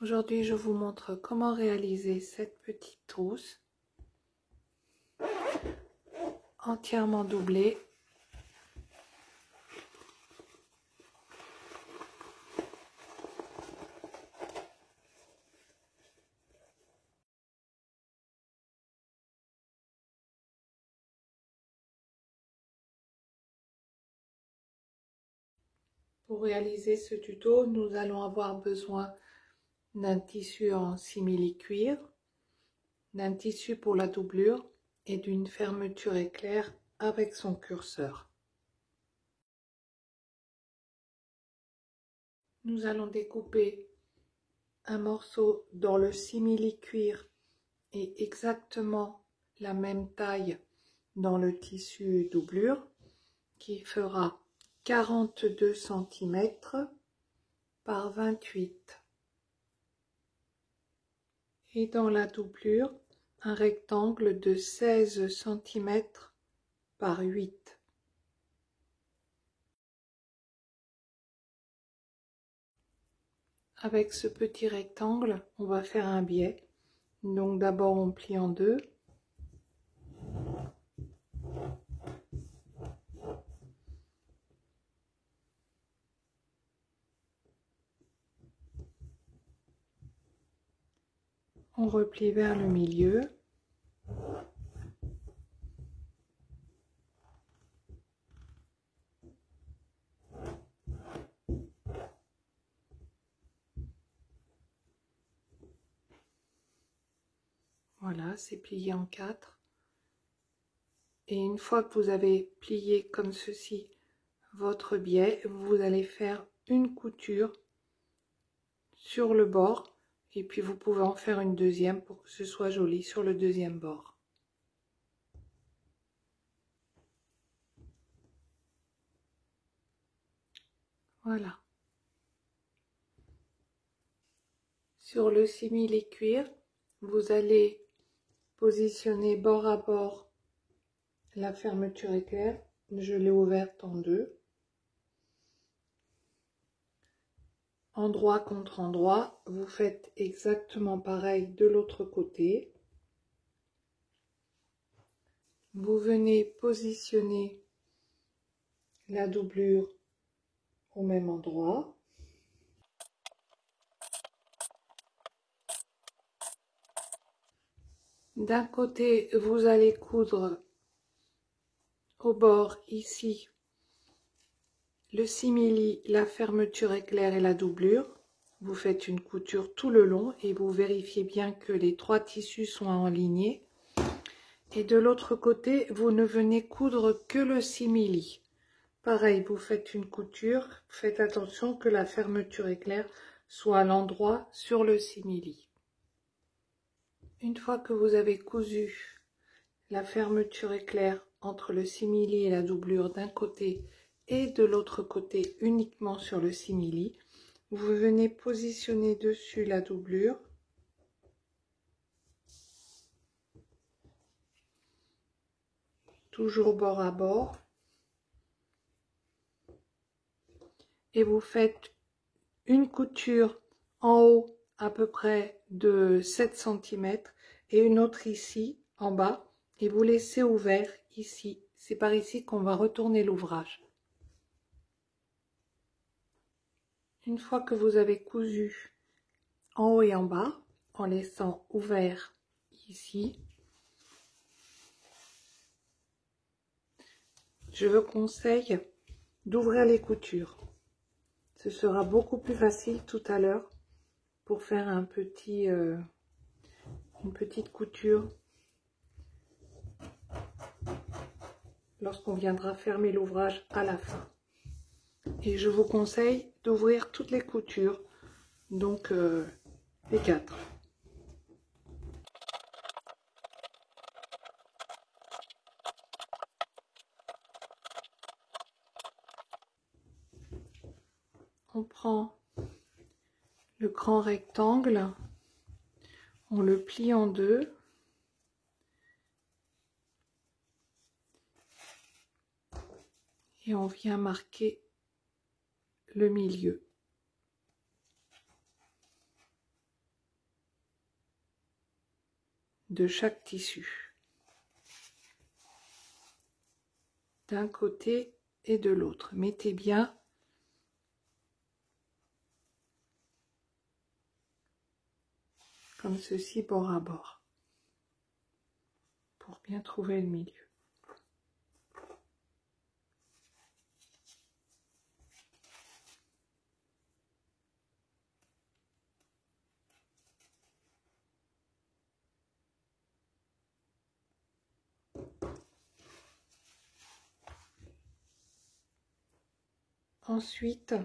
Aujourd'hui, je vous montre comment réaliser cette petite trousse entièrement doublée. Pour réaliser ce tuto, nous allons avoir besoin d'un tissu en simili-cuir, d'un tissu pour la doublure et d'une fermeture éclair avec son curseur. Nous allons découper un morceau dans le simili-cuir et exactement la même taille dans le tissu doublure qui fera 42 cm par 28. Et dans la doublure, un rectangle de 16 cm par 8. Avec ce petit rectangle, on va faire un biais. Donc d'abord on plie en deux. On replie vers le milieu. Voilà, c'est plié en 4. Et une fois que vous avez plié comme ceci votre biais, vous allez faire une couture sur le bord et puis vous pouvez en faire une deuxième pour que ce soit joli sur le deuxième bord. Voilà. Sur le simili-cuir, vous allez positionner bord à bord la fermeture éclair. Je l'ai ouverte en deux. Endroit contre endroit, vous faites exactement pareil de l'autre côté. Vous venez positionner la doublure au même endroit. D'un côté, vous allez coudre au bord ici le simili, la fermeture éclair et la doublure. Vous faites une couture tout le long et vous vérifiez bien que les trois tissus sont alignés. Et de l'autre côté, vous ne venez coudre que le simili. Pareil, vous faites une couture, faites attention que la fermeture éclair soit à l'endroit sur le simili. Une fois que vous avez cousu la fermeture éclair entre le simili et la doublure d'un côté et de l'autre côté uniquement sur le simili, vous venez positionner dessus la doublure. Toujours bord à bord. Et vous faites une couture en haut à peu près de 7 cm et une autre ici en bas et vous laissez ouvert ici. C'est par ici qu'on va retourner l'ouvrage. Une fois que vous avez cousu en haut et en bas, en laissant ouvert ici, je vous conseille d'ouvrir les coutures. Ce sera beaucoup plus facile tout à l'heure pour faire une petite couture lorsqu'on viendra fermer l'ouvrage à la fin. Et je vous conseille d'ouvrir toutes les coutures, donc les 4. On prend le grand rectangle, on le plie en deux. Et on vient marquer le milieu. de chaque tissu, d'un côté et de l'autre. Mettez bien comme ceci, bord à bord, pour bien trouver le milieu. Ensuite,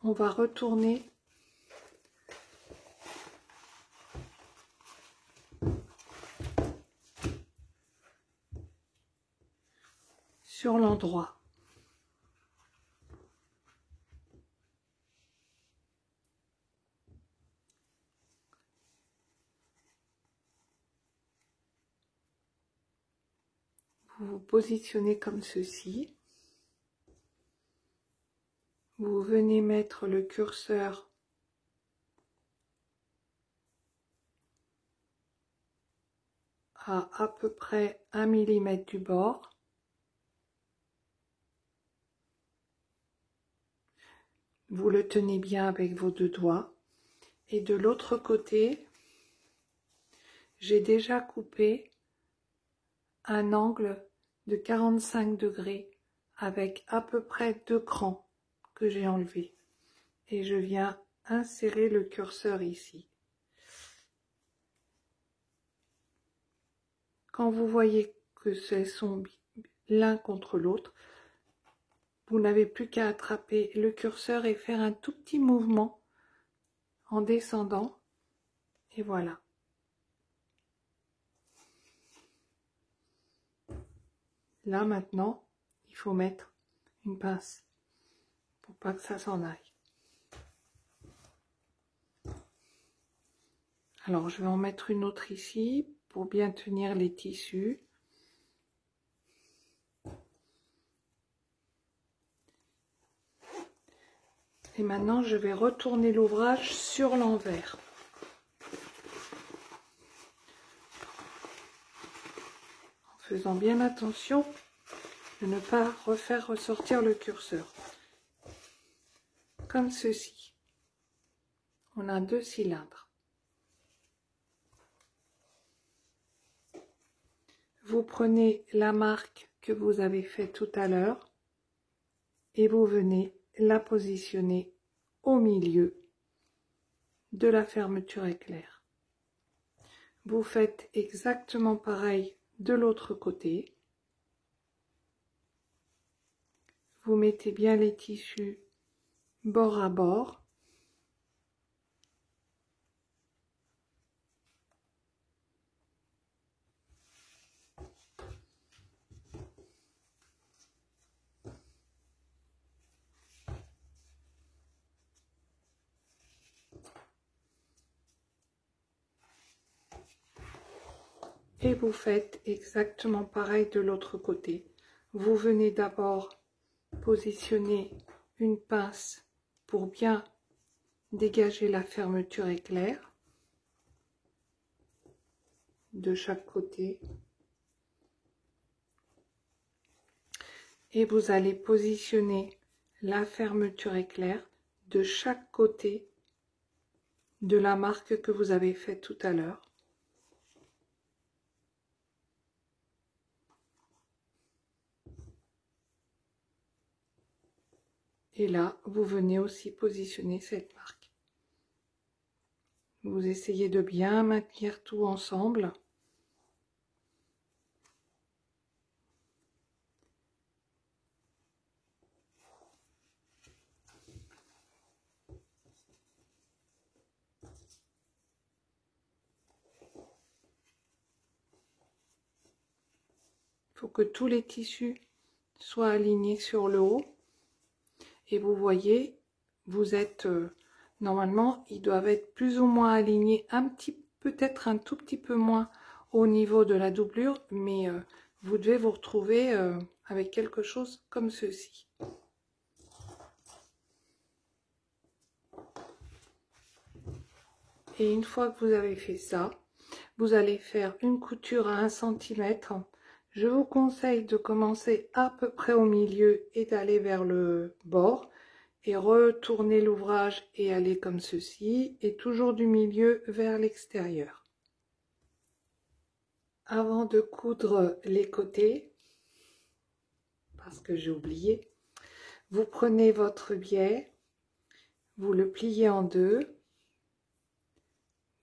on va retourner sur l'endroit. Vous vous positionnez comme ceci. Vous venez mettre le curseur à peu près 1 mm du bord. Vous le tenez bien avec vos deux doigts. Et de l'autre côté, j'ai déjà coupé un angle de 45 degrés avec à peu près 2 crans que j'ai enlevé. Et je viens insérer le curseur ici. Quand vous voyez que ce sont l'un contre l'autre, vous n'avez plus qu'à attraper le curseur et faire un tout petit mouvement en descendant. Et voilà. Là maintenant, il faut mettre une pince pour pas que ça s'en aille. Alors je vais en mettre une autre ici pour bien tenir les tissus. Et maintenant je vais retourner l'ouvrage sur l'envers. En faisant bien attention de ne pas refaire ressortir le curseur. Comme ceci. On a 2 cylindres. Vous prenez la marque que vous avez faite tout à l'heure et vous venez la positionner au milieu de la fermeture éclair. Vous faites exactement pareil de l'autre côté. Vous mettez bien les tissus bord à bord. Et vous faites exactement pareil de l'autre côté. Vous venez d'abord positionner une pince pour bien dégager la fermeture éclair de chaque côté. Et vous allez positionner la fermeture éclair de chaque côté de la marque que vous avez faite tout à l'heure. Et là, vous venez aussi positionner cette marque. Vous essayez de bien maintenir tout ensemble. Il faut que tous les tissus soient alignés sur le haut. Et vous voyez, vous êtes normalement, ils doivent être plus ou moins alignés, peut-être un tout petit peu moins au niveau de la doublure, mais vous devez vous retrouver avec quelque chose comme ceci. Et une fois que vous avez fait ça, vous allez faire une couture à 1 cm. Je vous conseille de commencer à peu près au milieu et d'aller vers le bord et retourner l'ouvrage et aller comme ceci et toujours du milieu vers l'extérieur. Avant de coudre les côtés, parce que j'ai oublié, vous prenez votre biais, vous le pliez en deux,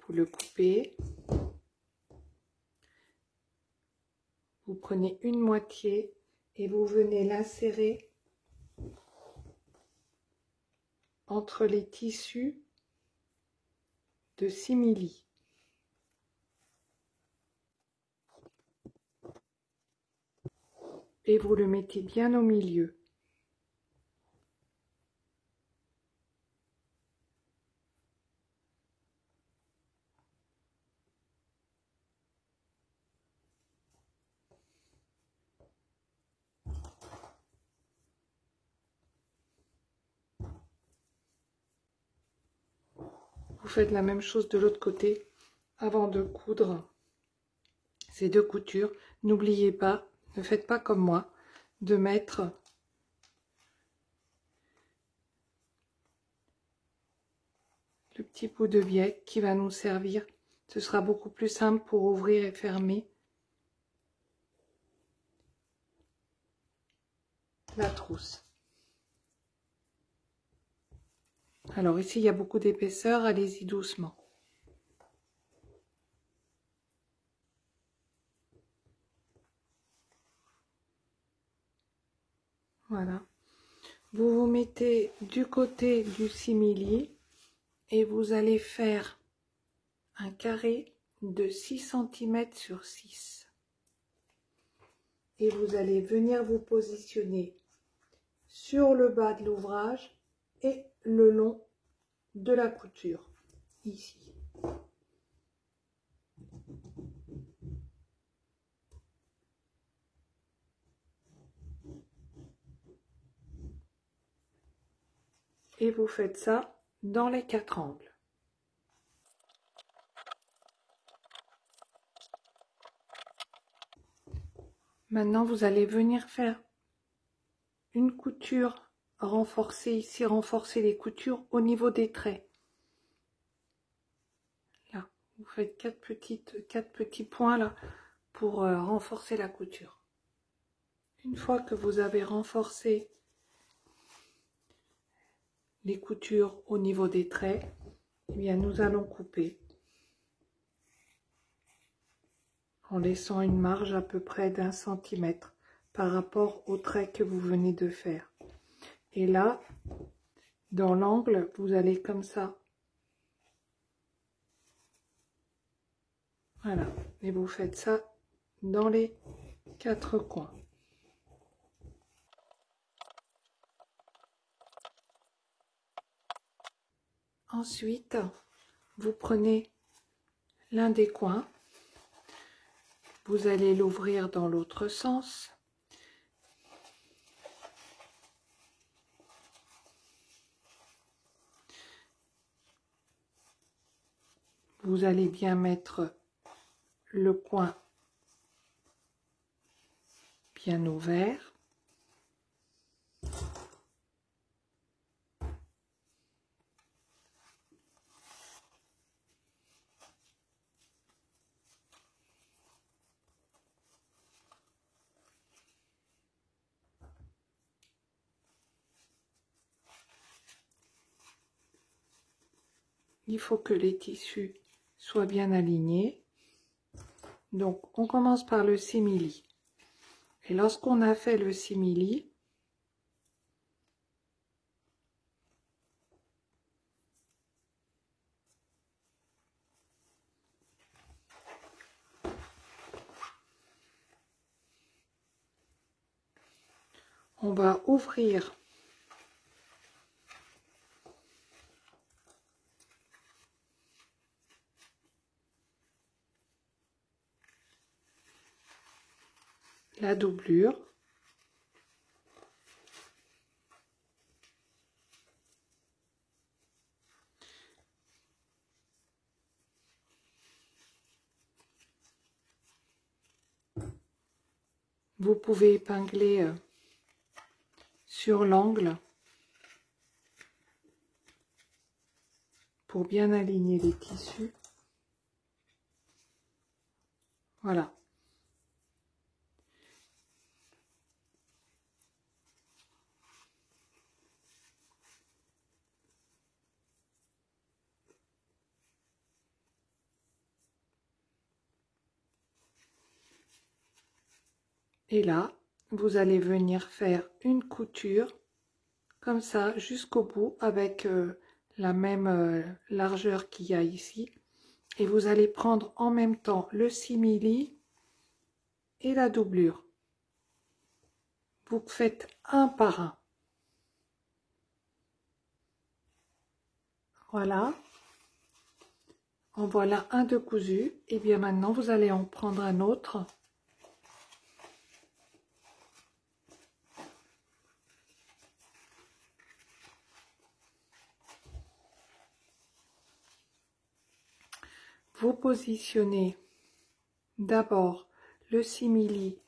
vous le coupez, vous prenez une moitié et vous venez l'insérer entre les tissus de simili. Et vous le mettez bien au milieu. Vous faites la même chose de l'autre côté avant de coudre ces deux coutures. N'oubliez pas, ne faites pas comme moi, de mettre le petit bout de biais qui va nous servir. Ce sera beaucoup plus simple pour ouvrir et fermer la trousse. Alors ici, il y a beaucoup d'épaisseur, allez-y doucement. Voilà. Vous vous mettez du côté du simili et vous allez faire un carré de 6 cm sur 6. Et vous allez venir vous positionner sur le bas de l'ouvrage et le long de la couture, ici. Et vous faites ça dans les 4 angles. Maintenant, vous allez venir faire une couture renforcée ici, renforcer les coutures au niveau des traits. Là, vous faites 4 petits points là pour renforcer la couture. Une fois que vous avez renforcé les coutures au niveau des traits, eh bien nous allons couper en laissant une marge à peu près d'1 centimètre par rapport au trait que vous venez de faire. Et là, dans l'angle, vous allez comme ça. Voilà, et vous faites ça dans les 4 coins. Ensuite, vous prenez l'un des coins, vous allez l'ouvrir dans l'autre sens. Vous allez bien mettre le coin bien ouvert. Il faut que les tissus soient bien alignés. Donc, on commence par le simili. Et lorsqu'on a fait le simili, on va ouvrir la doublure. Vous pouvez épingler sur l'angle pour bien aligner les tissus. Voilà. Et là, vous allez venir faire une couture comme ça jusqu'au bout avec la même largeur qu'il y a ici. Et vous allez prendre en même temps le simili et la doublure. Vous faites un par un. Voilà. En voilà un de cousu. Et bien maintenant, vous allez en prendre un autre. Vous positionnez d'abord le simili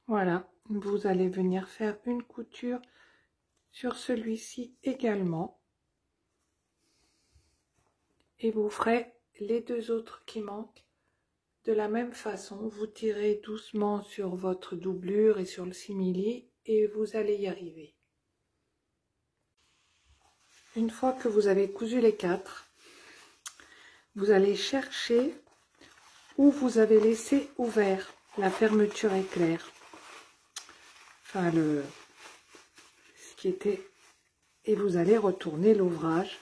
Voilà, vous allez venir faire une couture sur celui-ci également. Et vous ferez les deux autres qui manquent de la même façon. Vous tirez doucement sur votre doublure et sur le simili et vous allez y arriver. Une fois que vous avez cousu les 4, vous allez chercher où vous avez laissé ouvert la fermeture éclair. Enfin, ce qui était, et vous allez retourner l'ouvrage.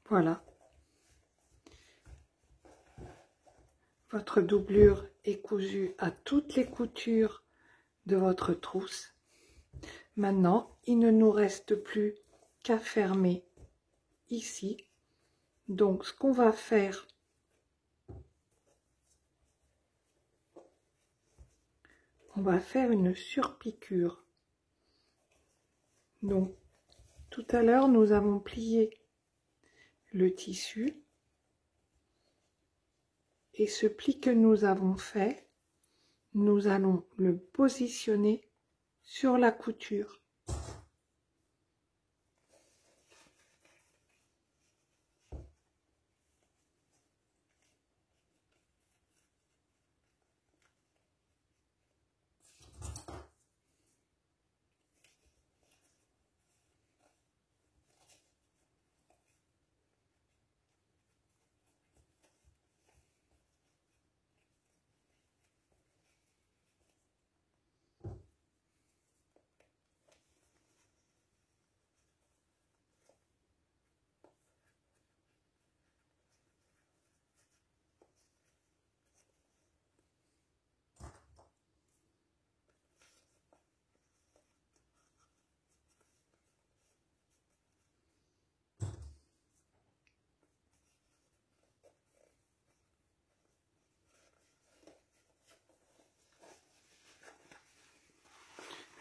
Voilà. Votre doublure est cousue à toutes les coutures de votre trousse. Maintenant, il ne nous reste plus qu'à fermer ici. Donc, ce qu'on va faire, on va faire une surpiqûre. Donc, tout à l'heure, nous avons plié le tissu et ce pli que nous avons fait, nous allons le positionner sur la couture.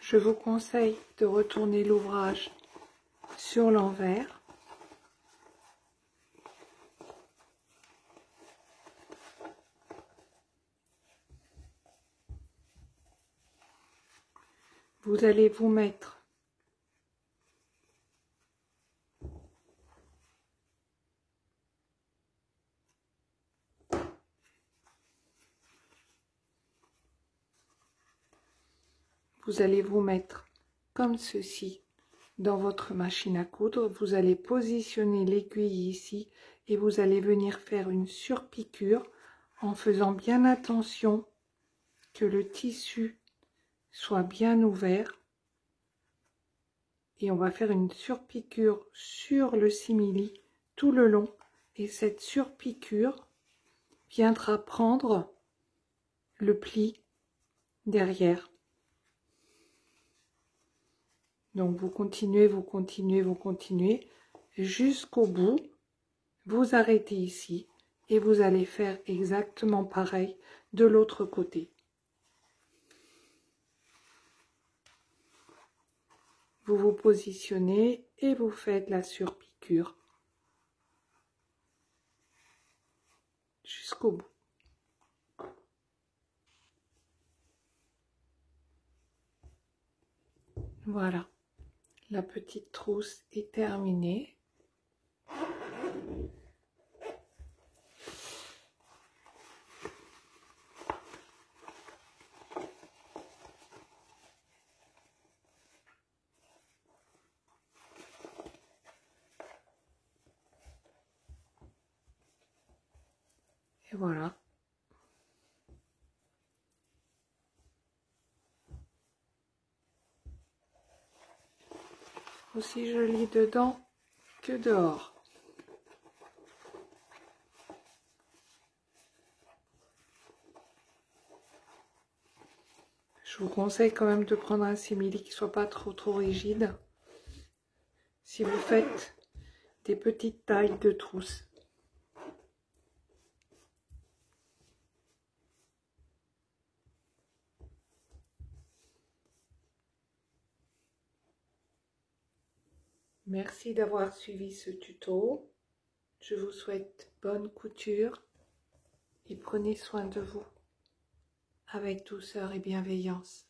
Je vous conseille de retourner l'ouvrage sur l'envers. Vous allez vous mettre comme ceci dans votre machine à coudre. Vous allez positionner l'aiguille ici et vous allez venir faire une surpiqûre en faisant bien attention que le tissu soit bien ouvert. Et on va faire une surpiqûre sur le simili tout le long. Et cette surpiqûre viendra prendre le pli derrière. Donc vous continuez, vous continuez, vous continuez jusqu'au bout. Vous arrêtez ici et vous allez faire exactement pareil de l'autre côté. Vous vous positionnez et vous faites la surpiqûre jusqu'au bout. Voilà, la petite trousse est terminée. Et voilà. Aussi joli dedans que dehors. Je vous conseille quand même de prendre un simili qui ne soit pas trop rigide. Si vous faites des petites tailles de trousse. Merci d'avoir suivi ce tuto. Je vous souhaite bonne couture et prenez soin de vous avec douceur et bienveillance.